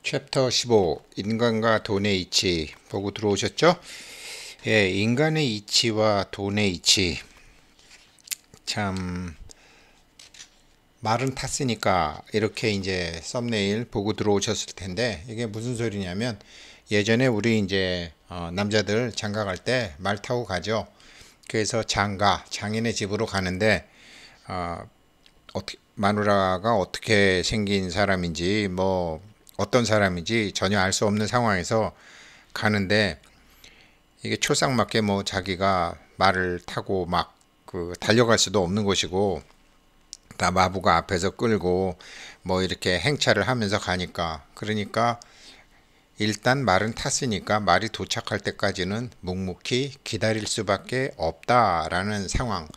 챕터 15 인간과 돈의 이치 보고 들어오셨죠? 예, 인간의 이치와 돈의 이치 참 말은 탔으니까 이렇게 이제 썸네일 보고 들어오셨을 텐데 이게 무슨 소리냐면 예전에 우리 이제 남자들 장가 갈 때 말 타고 가죠. 그래서 장인의 집으로 가는데 마누라가 어떻게 생긴 사람인지 뭐 어떤 사람인지 전혀 알 수 없는 상황에서 가는데 이게 초상맞게 뭐 자기가 말을 타고 막 달려갈 수도 없는 곳이고 다 마부가 앞에서 끌고 뭐 이렇게 행차를 하면서 가니까 그러니까 일단 말은 탔으니까 말이 도착할 때까지는 묵묵히 기다릴 수밖에 없다라는 상황.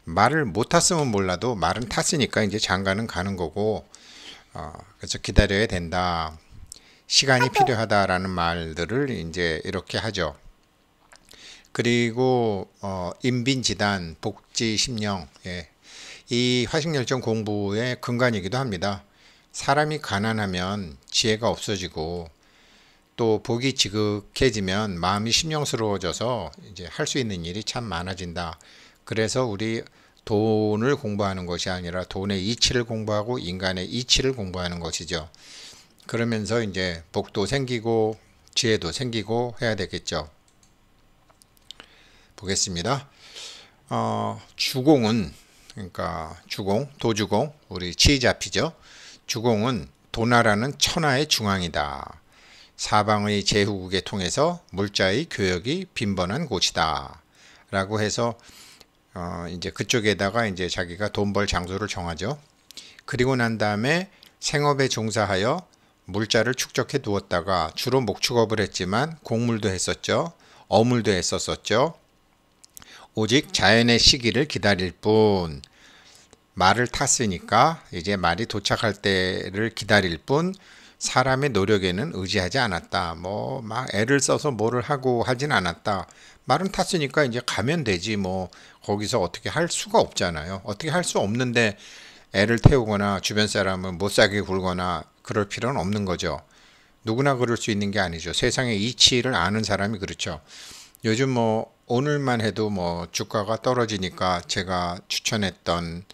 말을 못 탔으면 몰라도 말은 탔으니까 이제 장가는 가는 거고 그래서 기다려야 된다. 시간이 필요하다라는 말들을 이제 이렇게 하죠. 그리고 인빈지단, 복지심령, 예. 이 화식열정 공부의 근간이기도 합니다. 사람이 가난하면 지혜가 없어지고 또 복이 지극해지면 마음이 심령스러워져서 이제 할 수 있는 일이 참 많아진다. 그래서 우리 돈을 공부하는 것이 아니라 돈의 이치를 공부하고 인간의 이치를 공부하는 것이죠. 그러면서 이제 복도 생기고 지혜도 생기고 해야 되겠죠. 보겠습니다. 주공은 그러니까 도주공 우리 치잡히죠. 주공은 도나라는 천하의 중앙이다. 사방의 제후국에 통해서 물자의 교역이 빈번한 곳이다. 라고 해서 이제 그쪽에다가 이제 자기가 돈 벌 장소를 정하죠. 그리고 난 다음에 생업에 종사하여 물자를 축적해 두었다가 주로 목축업을 했지만 곡물도 했었죠. 어물도 했었었죠. 오직 자연의 시기를 기다릴 뿐 말을 탔으니까 이제 말이 도착할 때를 기다릴 뿐 사람의 노력에는 의지하지 않았다. 뭐 막 애를 써서 뭐를 하고 하진 않았다. 말은 탔으니까 이제 가면 되지 뭐 거기서 어떻게 할 수가 없잖아요. 어떻게 할 수 없는데 애를 태우거나 주변 사람은 못 살게 굴거나 그럴 필요는 없는 거죠. 누구나 그럴 수 있는 게 아니죠. 세상의 이치를 아는 사람이 그렇죠. 요즘 뭐 오늘만 해도 뭐 주가가 떨어지니까 제가 추천했던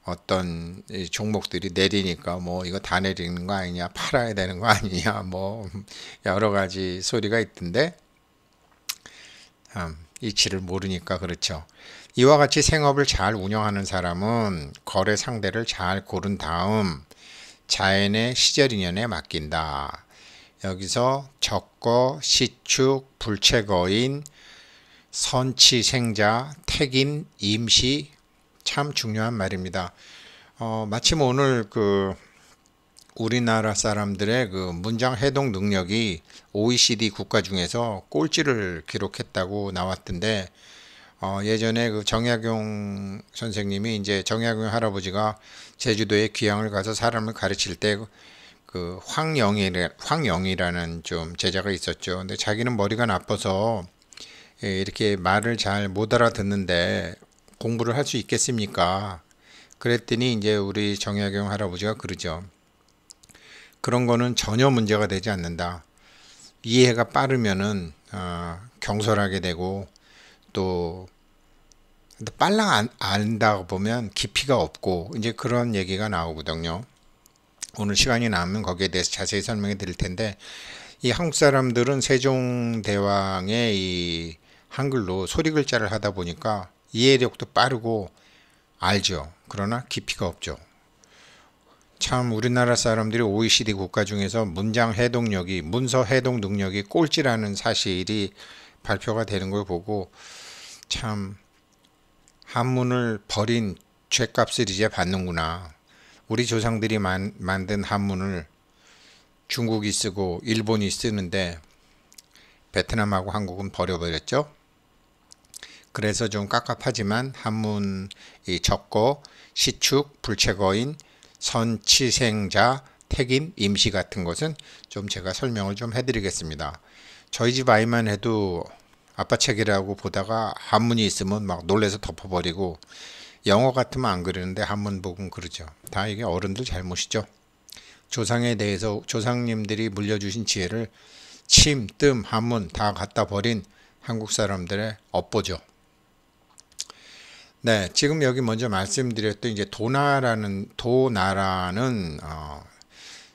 어떤 종목들이 내리니까 뭐 이거 다 내리는 거 아니냐, 팔아야 되는 거 아니냐, 뭐 여러 가지 소리가 있던데 이치를 모르니까 그렇죠. 이와 같이 생업을 잘 운영하는 사람은 거래 상대를 잘 고른 다음 자연의 시절인연에 맡긴다. 여기서 적거, 시축, 불채거인, 선치생자, 택인, 임시 참 중요한 말입니다. 마침 오늘 우리나라 사람들의 문장 해독 능력이 OECD 국가 중에서 꼴찌를 기록했다고 나왔던데 예전에 정약용 선생님이 이제 정약용 할아버지가 제주도에 귀향을 가서 사람을 가르칠 때 황영이라는 좀 제자가 있었죠. 근데 자기는 머리가 나빠서 이렇게 말을 잘 못 알아듣는데 공부를 할 수 있겠습니까? 그랬더니 이제 우리 정약용 할아버지가 그러죠. 그런 거는 전혀 문제가 되지 않는다. 이해가 빠르면은 경솔하게 되고 또 빨라 안다고 보면 깊이가 없고 이제 그런 얘기가 나오거든요. 오늘 시간이 나면 거기에 대해서 자세히 설명해 드릴 텐데 이 한국 사람들은 세종대왕의 이 한글로 소리 글자를 하다 보니까 이해력도 빠르고 알죠. 그러나 깊이가 없죠. 참 우리나라 사람들이 OECD 국가 중에서 문서 해독 능력이 꼴찌라는 사실이 발표가 되는 걸 보고 참 한문을 버린 죗값을 이제 받는구나. 우리 조상들이 만든 한문을 중국이 쓰고 일본이 쓰는데 베트남하고 한국은 버려버렸죠. 그래서 좀 깝깝하지만 한문 이 적거, 시축, 불채거인, 선치생자, 택인, 임시 같은 것은 좀 제가 설명을 좀 해드리겠습니다. 저희 집 아이만 해도 아빠 책이라고 보다가 한문이 있으면 막 놀래서 덮어버리고 영어 같으면 안 그러는데 한문 보고는 그러죠. 다 이게 어른들 잘못이죠. 조상에 대해서 조상님들이 물려주신 지혜를 침, 뜸, 한문 다 갖다 버린 한국 사람들의 업보죠. 네, 지금 여기 먼저 말씀드렸던 이제 도나라는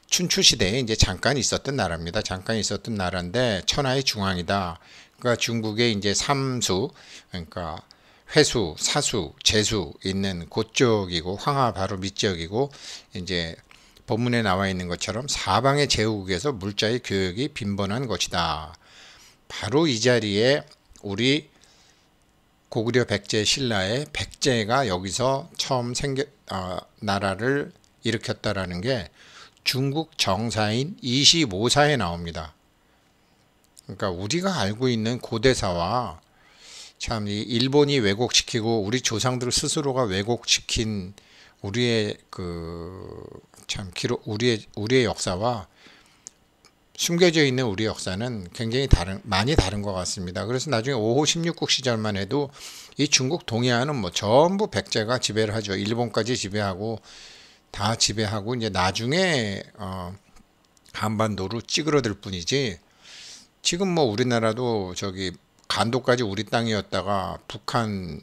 춘추 시대에 이제 잠깐 있었던 나라입니다. 잠깐 있었던 나라인데 천하의 중앙이다. 그러니까 중국의 이제 삼수, 그러니까 회수, 사수, 제수 있는 그쪽이고 황하 바로 밑지역이고 이제 본문에 나와 있는 것처럼 사방의 제후국에서 물자의 교역이 빈번한 것이다. 바로 이 자리에 우리 고구려 백제 신라의 백제가 여기서 처음 나라를 일으켰다라는 게 중국 정사인 25사에 나옵니다. 그러니까 우리가 알고 있는 고대사와 참 이 일본이 왜곡시키고 우리 조상들 스스로가 왜곡시킨 우리의 참 기록 우리의 역사와 숨겨져 있는 우리 역사는 굉장히 많이 다른 것 같습니다. 그래서 나중에 5호 16국 시절만 해도 이 중국 동해안은 뭐 전부 백제가 지배를 하죠. 일본까지 지배하고 다 지배하고 이제 나중에 한반도로 찌그러들 뿐이지 지금 뭐 우리나라도 저기 간도까지 우리 땅이었다가 북한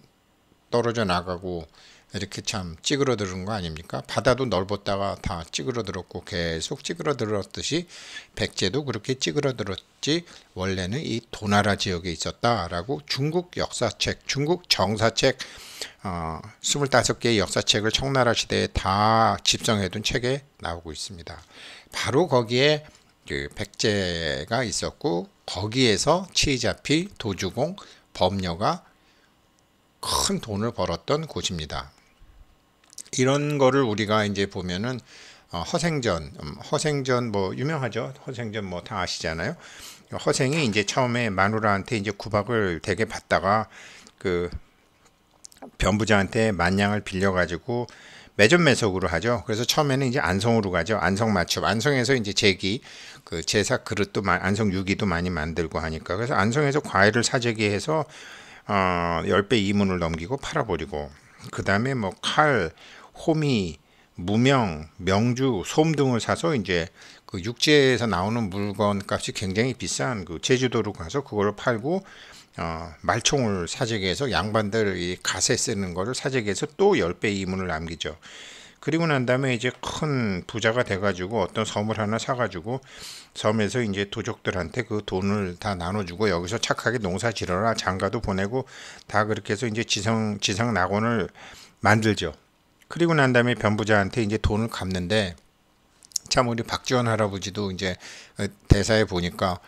떨어져 나가고 이렇게 참 찌그러드는 거 아닙니까? 바다도 넓었다가 다 찌그러들었고 계속 찌그러들었듯이 백제도 그렇게 찌그러들었지 원래는 이 도나라 지역에 있었다라고 중국 역사책, 중국 정사책 25개의 역사책을 청나라 시대에 다 집성해둔 책에 나오고 있습니다. 바로 거기에 그 백제가 있었고 거기에서 치자피, 도주공, 범녀가 큰 돈을 벌었던 곳입니다. 이런 거를 우리가 이제 보면은 허생전 뭐 유명하죠. 허생전 뭐 다 아시잖아요. 허생이 이제 처음에 마누라한테 이제 구박을 되게 받다가 그 변부자한테 만냥을 빌려가지고 매점매석으로 하죠. 그래서 처음에는 이제 안성으로 가죠. 안성맞춤. 안성에서 이제 그 제사 그릇도 안성 유기도 많이 만들고 하니까 그래서 안성에서 과일을 사재기해서 10배 이문을 넘기고 팔아버리고 그 다음에 뭐 칼, 호미, 무명, 명주, 솜 등을 사서 이제 그 육지에서 나오는 물건 값이 굉장히 비싼 그 제주도로 가서 그걸 팔고 말총을 사재기해서 양반들 이 갓에 쓰는 거를 사재기해서 또 10배 이문을 남기죠. 그리고 난 다음에 이제 큰 부자가 돼가지고 어떤 섬을 하나 사가지고 섬에서 이제 도적들한테 그 돈을 다 나눠주고 여기서 착하게 농사 지어라 장가도 보내고 다 그렇게 해서 이제 지상 낙원을 만들죠. 그리고 난 다음에 변부자한테 이제 돈을 갚는데 참 우리 박지원 할아버지도 이제 대사에 보니까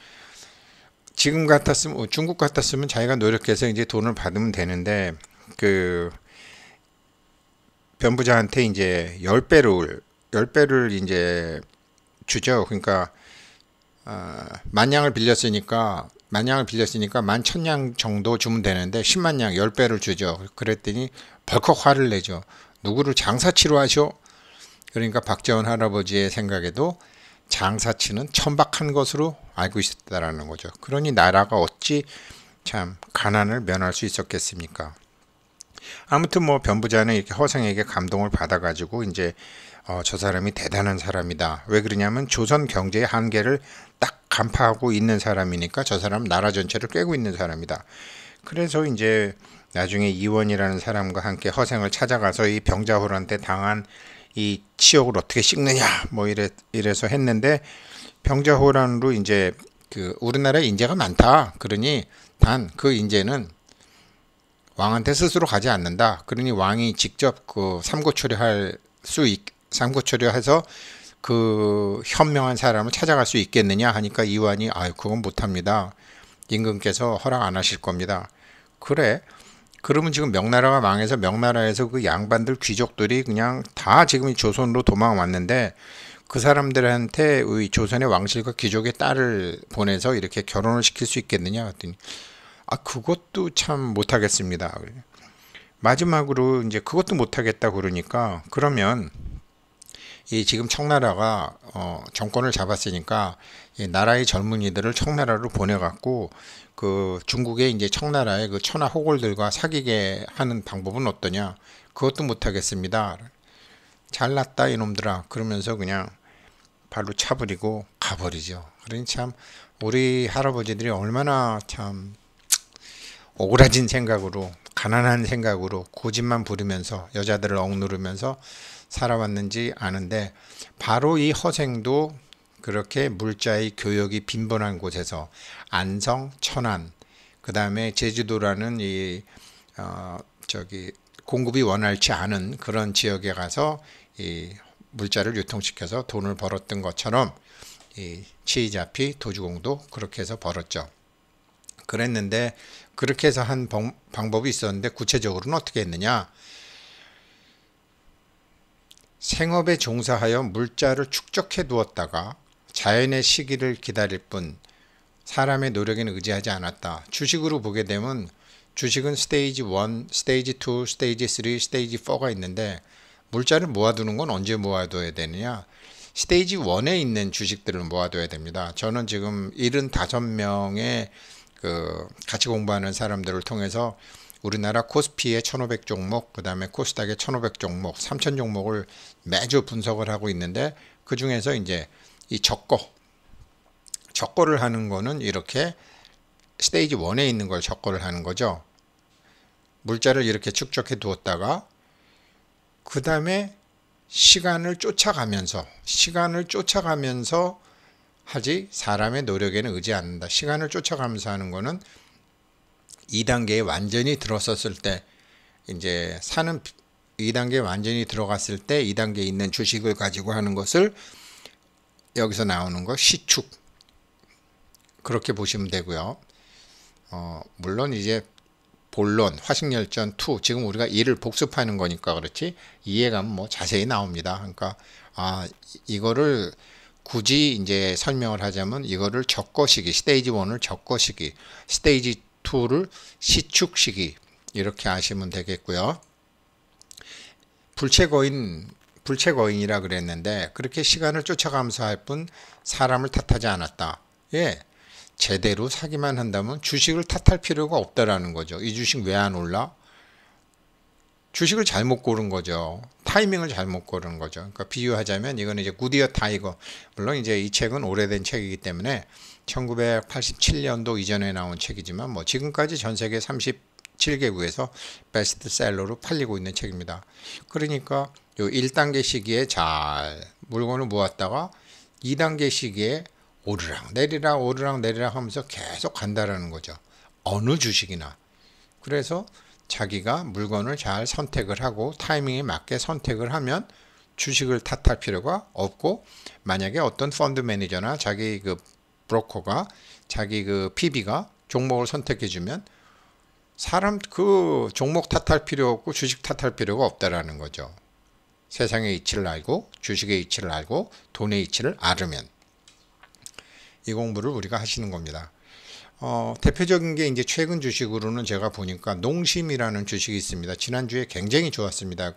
지금 같았으면 중국 같았으면 자기가 노력해서 이제 돈을 받으면 되는데 그 변부자한테 이제 10배를 이제 주죠. 그러니까 만냥을 빌렸으니까 11,000냥 정도 주면 되는데 10만 냥 10배를 주죠. 그랬더니 벌컥 화를 내죠. 누구를 장사치로 하셔? 그러니까 박재원 할아버지의 생각에도 장사치는 천박한 것으로 알고 있었다라는 거죠. 그러니 나라가 어찌 참 가난을 면할 수 있었겠습니까? 아무튼 뭐 변부자는 이렇게 허생에게 감동을 받아가지고 이제 저 사람이 대단한 사람이다. 왜 그러냐면 조선 경제의 한계를 딱 간파하고 있는 사람이니까 저 사람 나라 전체를 꿰고 있는 사람이다. 그래서 이제 나중에 이원이라는 사람과 함께 허생을 찾아가서 이 병자호란때 당한 이 치욕을 어떻게 씻느냐 뭐 이래서 했는데 병자호란으로 이제 그 우리나라에 인재가 많다. 그러니 단 그 인재는 왕한테 스스로 가지 않는다. 그러니 왕이 직접 그 삼고초려해서 그 현명한 사람을 찾아갈 수 있겠느냐 하니까 이완이 그건 못합니다. 임금께서 허락 안 하실 겁니다. 그래? 그러면 지금 명나라가 망해서 명나라에서 그 양반들 귀족들이 그냥 다 지금 이 조선으로 도망왔는데 그 사람들한테 우리 조선의 왕실과 귀족의 딸을 보내서 이렇게 결혼을 시킬 수 있겠느냐 했더니 그것도 참 못하겠습니다. 마지막으로 이제 그것도 못하겠다 그러니까 그러면 이 지금 청나라가 정권을 잡았으니까 이 나라의 젊은이들을 청나라로 보내갖고 그 중국의 이제 청나라의 그 천하 호골들과 사귀게 하는 방법은 어떠냐? 그것도 못하겠습니다. 잘났다 이놈들아. 그러면서 그냥 발로 차버리고 가버리죠. 그러니 참 우리 할아버지들이 얼마나 참 오그라진 생각으로 가난한 생각으로 고집만 부리면서 여자들을 억누르면서 살아왔는지 아는데, 바로 이 허생도 그렇게 물자의 교역이 빈번한 곳에서 안성, 천안, 그 다음에 제주도라는 이 공급이 원활치 않은 그런 지역에 가서 이 물자를 유통시켜서 돈을 벌었던 것처럼 이 치이자피 도주공도 그렇게 해서 벌었죠. 그랬는데 그렇게 해서 한 방법이 있었는데, 구체적으로는 어떻게 했느냐? 생업에 종사하여 물자를 축적해 두었다가 자연의 시기를 기다릴 뿐 사람의 노력에는 의지하지 않았다. 주식으로 보게 되면 주식은 스테이지 1, 스테이지 2, 스테이지 3, 스테이지 4가 있는데, 물자를 모아두는 건 언제 모아둬야 되느냐? 스테이지 1에 있는 주식들을 모아둬야 됩니다. 저는 지금 75명의 같이 공부하는 사람들을 통해서 우리나라 코스피의 1500 종목, 그 다음에 코스닥의 1500 종목, 3000 종목을 매주 분석을 하고 있는데, 그 중에서 이제 이 적고를 하는 거는 이렇게 스테이지 1에 있는 걸 적고를 하는 거죠. 물자를 이렇게 축적해 두었다가 그 다음에 시간을 쫓아가면서 하지, 사람의 노력에는 의지 않는다. 시간을 쫓아가면서 하는 거는 2단계에 완전히 들어섰을 때, 이제 2단계에 완전히 들어갔을 때 2단계에 있는 주식을 가지고 하는 것을 여기서 나오는 거 시축, 그렇게 보시면 되고요. 물론 이제 본론, 화식열전 2, 지금 우리가 이를 복습하는 거니까 그렇지, 이해가면 뭐 자세히 나옵니다. 그러니까 이거를 굳이 이제 설명을 하자면, 이거를 적거시기, 스테이지 1을 적거시기, 스테이지 2를 시축시기, 이렇게 아시면 되겠고요. 불체거인이라 그랬는데, 그렇게 시간을 쫓아가면서 할 뿐 사람을 탓하지 않았다. 예, 제대로 사기만 한다면 주식을 탓할 필요가 없다라는 거죠. 이 주식 왜 안 올라? 주식을 잘못 고른 거죠. 타이밍을 잘못 고른 거죠. 그러니까 비유하자면 이거는 이제 굿이어 타이거. 물론 이제 이 책은 오래된 책이기 때문에 1987년도 이전에 나온 책이지만 뭐 지금까지 전 세계 37개국에서 베스트셀러로 팔리고 있는 책입니다. 그러니까 요 1단계 시기에 잘 물건을 모았다가 2단계 시기에 오르락 내리락 하면서 계속 간다라는 거죠. 어느 주식이나. 그래서 자기가 물건을 잘 선택을 하고 타이밍에 맞게 선택을 하면 주식을 탓할 필요가 없고, 만약에 어떤 펀드 매니저나 자기 브로커가 자기 PB가 종목을 선택해 주면 사람 종목 탓할 필요 없고 주식 탓할 필요가 없다라는 거죠. 세상의 이치를 알고 주식의 이치를 알고 돈의 이치를 알으면 이 공부를 우리가 하시는 겁니다. 대표적인 게 이제 최근 주식으로는 제가 보니까 농심이라는 주식이 있습니다. 지난주에 굉장히 좋았습니다.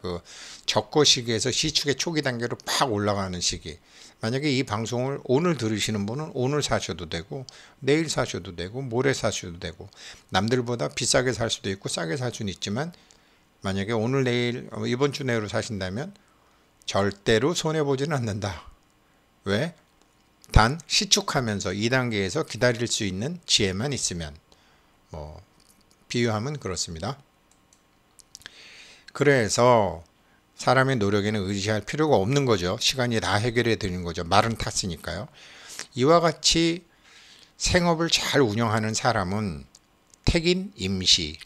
적거 시기에서 시축의 초기 단계로 팍 올라가는 시기. 만약에 이 방송을 오늘 들으시는 분은 오늘 사셔도 되고, 내일 사셔도 되고, 모레 사셔도 되고, 남들보다 비싸게 살 수도 있고 싸게 살 수는 있지만, 만약에 오늘 내일 이번 주 내로 사신다면 절대로 손해보지는 않는다. 왜? 단 시축하면서 2단계에서 기다릴 수 있는 지혜만 있으면, 비유하면 그렇습니다. 그래서 사람의 노력에는 의지할 필요가 없는 거죠. 시간이 다 해결해 드리는 거죠. 말은 탔으니까요. 이와 같이 생업을 잘 운영하는 사람은 택인 임시,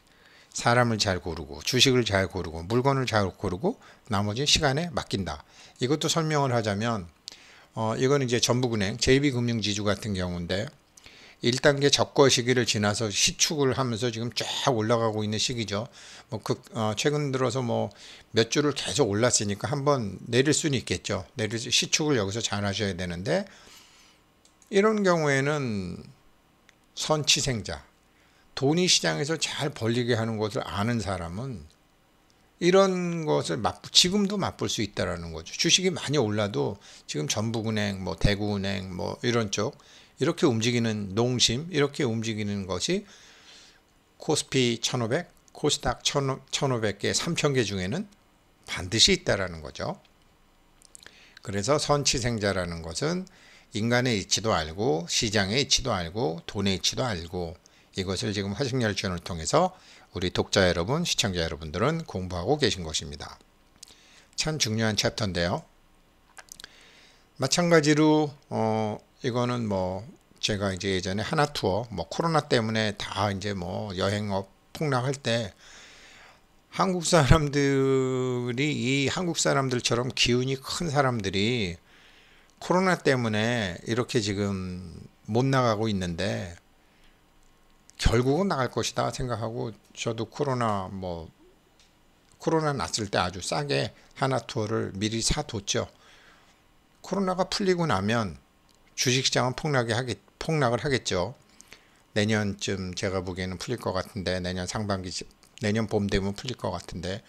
사람을 잘 고르고 주식을 잘 고르고 물건을 잘 고르고 나머지 시간에 맡긴다. 이것도 설명을 하자면, 이거는 이제 전북은행, JB금융지주 같은 경우인데 1단계 적거 시기를 지나서 시축을 하면서 지금 쫙 올라가고 있는 시기죠. 최근 들어서 몇 주를 계속 올랐으니까 한번 내릴 수는 있겠죠. 시축을 여기서 잘 하셔야 되는데, 이런 경우에는 선치생자, 돈이 시장에서 잘 벌리게 하는 것을 아는 사람은 이런 것을 지금도 맛볼 수 있다라는 거죠. 주식이 많이 올라도 지금 전북은행, 대구은행, 이런 쪽 이렇게 움직이는 농심, 이렇게 움직이는 것이 코스피 1500, 코스닥 1500개, 3000개 중에는 반드시 있다라는 거죠. 그래서 선취생자라는 것은 인간의 이치도 알고 시장의 이치도 알고 돈의 이치도 알고 이것을 지금 화식열전을 통해서 우리 독자 여러분, 시청자 여러분들은 공부하고 계신 것입니다. 참 중요한 챕터인데요. 마찬가지로 이거는 뭐 제가 이제 예전에 하나투어 코로나 때문에 다 이제 여행업 폭락할 때 한국 사람들이 이 한국 사람들처럼 기운이 큰 사람들이 코로나 때문에 이렇게 지금 못 나가고 있는데 결국은 나갈 것이다 생각하고 저도 코로나 났을 때 아주 싸게 하나투어를 미리 사뒀죠. 코로나가 풀리고 나면 주식시장은 폭락을 하겠죠. 내년쯤 제가 보기에는 풀릴 것 같은데 내년 봄 되면 풀릴 것 같은데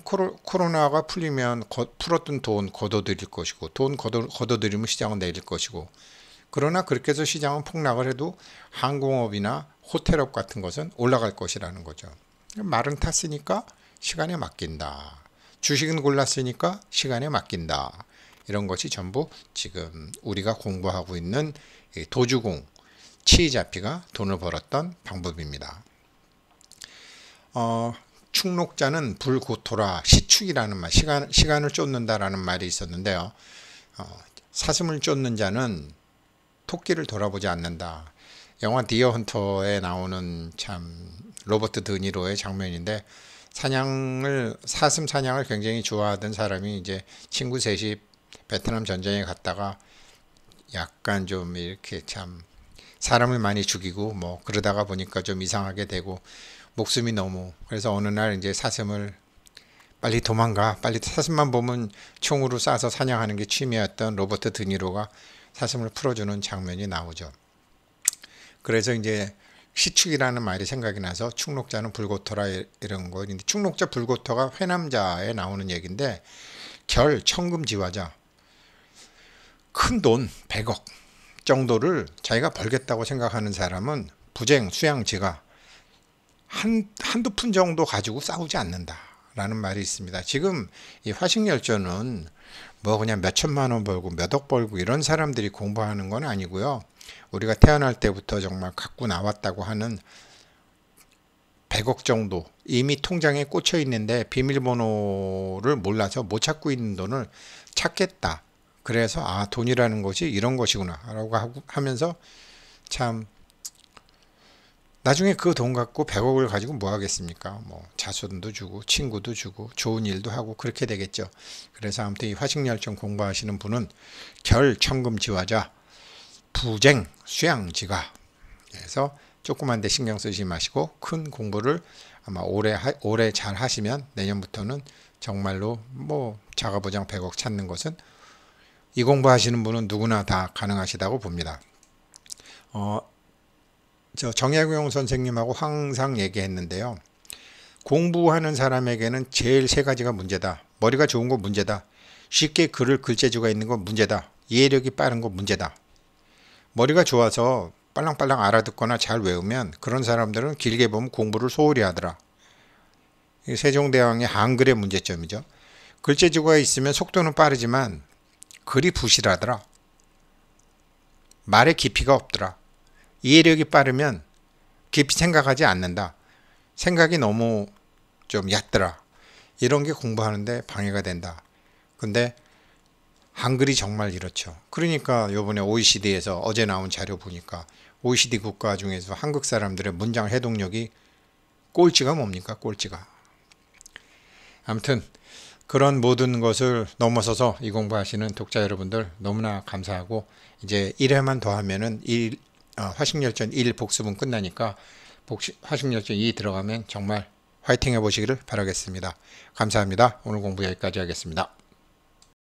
코로나가 풀리면 풀었던 돈 걷어들일 것이고 돈 걷어들이면 시장은 내릴 것이고 그러나 그렇게 해서 시장은 폭락을 해도 항공업이나 호텔업 같은 것은 올라갈 것이라는 거죠. 말은 탔으니까 시간에 맡긴다. 주식은 골랐으니까 시간에 맡긴다. 이런 것이 전부 지금 우리가 공부하고 있는 도주공, 치이자피가 돈을 벌었던 방법입니다. 축록자는 불고토라 시축이라는 말, 시간을 쫓는다라는 말이 있었는데요. 사슴을 쫓는 자는 토끼를 돌아보지 않는다. 영화 디어 헌터에 나오는 참 로버트 드니로의 장면인데 사슴 사냥을 굉장히 좋아하던 사람이 이제 친구 셋이 베트남 전쟁에 갔다가 약간 좀 이렇게 참 사람을 많이 죽이고 그러다가 보니까 좀 이상하게 되고 목숨이 너무 그래서 어느 날 이제 사슴을 빨리 도망가 빨리 사슴만 보면 총으로 쏴서 사냥하는 게 취미였던 로버트 드니로가 사슴을 풀어주는 장면이 나오죠. 그래서 이제 시축이라는 말이 생각이 나서 축록자는 불고토라 이런 거. 근데 축록자 불고토가 회남자에 나오는 얘기인데 천금지화자 큰 돈 100억 정도를 자기가 벌겠다고 생각하는 사람은 부쟁, 수양지가 한두 푼 정도 가지고 싸우지 않는다 라는 말이 있습니다. 지금 이 화식열전은 그냥 몇 천만 원 벌고 몇 억 벌고 이런 사람들이 공부하는 건 아니고요. 우리가 태어날 때부터 정말 갖고 나왔다고 하는 100억 정도 이미 통장에 꽂혀 있는데 비밀번호를 몰라서 못 찾고 있는 돈을 찾겠다. 그래서 돈이라는 것이 이런 것이구나 라고 하면서 참 나중에 그 돈 갖고 100억을 가지고 뭐 하겠습니까? 자손도 주고 친구도 주고 좋은 일도 하고 그렇게 되겠죠. 그래서 아무튼 이 화식열전 공부하시는 분은 천금지화자 부쟁 수양지가 그래서 조그만 데 신경 쓰지 마시고 큰 공부를 아마 올해 잘 하시면 내년부터는 정말로 자가보장 100억 찾는 것은 이 공부하시는 분은 누구나 다 가능하시다고 봅니다. 저 정약용 선생님하고 항상 얘기했는데요. 공부하는 사람에게는 제일 세 가지가 문제다. 머리가 좋은 거 문제다. 쉽게 글을 글재주가 있는 거 문제다. 이해력이 빠른 거 문제다. 머리가 좋아서 빨랑빨랑 알아듣거나 잘 외우면 그런 사람들은 길게 보면 공부를 소홀히 하더라. 세종대왕의 한글의 문제점이죠. 글재주가 있으면 속도는 빠르지만 글이 부실하더라. 말의 깊이가 없더라. 이해력이 빠르면 깊이 생각하지 않는다. 생각이 너무 좀 얕더라. 이런 게 공부하는데 방해가 된다. 근데 한글이 정말 이렇죠. 그러니까 요번에 OECD에서 어제 나온 자료 보니까 OECD 국가 중에서 한국 사람들의 문장 해독력이 꼴찌가 뭡니까? 꼴찌가. 아무튼 그런 모든 것을 넘어서서 이 공부하시는 독자 여러분들 너무나 감사하고 이제 1회만 더 하면은 화식열전 1 복습은 끝나니까 화식열전 2 들어가면 정말 화이팅 해보시기를 바라겠습니다. 감사합니다. 오늘 공부 여기까지 하겠습니다.